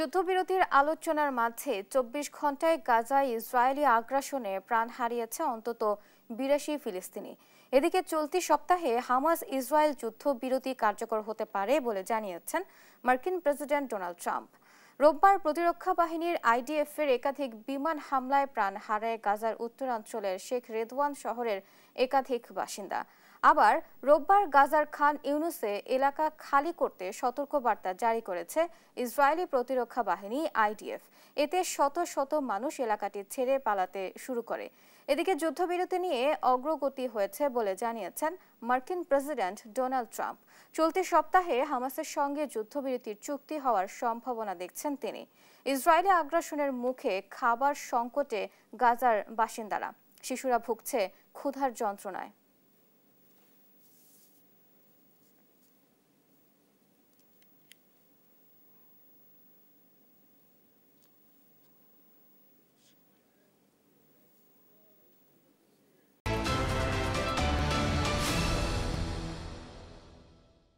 যুদ্ধবিরতির আলোচনার মাঝে ২৪ ঘন্টায় গাজায় ইসরায়েলি আগ্রাসনে প্রাণ হারিয়েছে অন্তত ৮২ ফিলিস্তিনি। এদিকে চলতি সপ্তাহে হামাস ইসরায়েল যুদ্ধবিরতি কার্যকর হতে পারে বলে জানিয়েছেন মার্কিন প্রেসিডেন্ট ডোনাল্ড ট্রাম্প। রোববার প্রতিরক্ষা বাহিনীর আইডিএফ-এর একাধিক বিমান হামলায় প্রাণ হারায় গাজার উত্তরাঞ্চলের শেখ রেদওয়ান শহরের একাধিক বাসিন্দা। আবার রোববার গাজার খান ইউনুসে এলাকা খালি করতে সতর্কবার্তা জারি করেছে ইসরায়েলি প্রতিরক্ষা বাহিনী আইডিএফ। এতে শত শত মানুষ এলাকাটি ছেড়ে পালাতে শুরু করে। এদিকে যুদ্ধবিরতি নিয়ে অগ্রগতি হয়েছে বলে জানিয়েছেন মার্কিন প্রেসিডেন্ট ডোনাল্ড ট্রাম্প। চলতি সপ্তাহে হামাসের সঙ্গে যুদ্ধবিরতির চুক্তি হওয়ার সম্ভাবনা দেখছেন তিনি। ইসরায়েলি আগ্রাসনের মুখে খাবার সংকটে গাজার বাসিন্দারা, শিশুরা ভুগছে ক্ষুধার যন্ত্রণায়।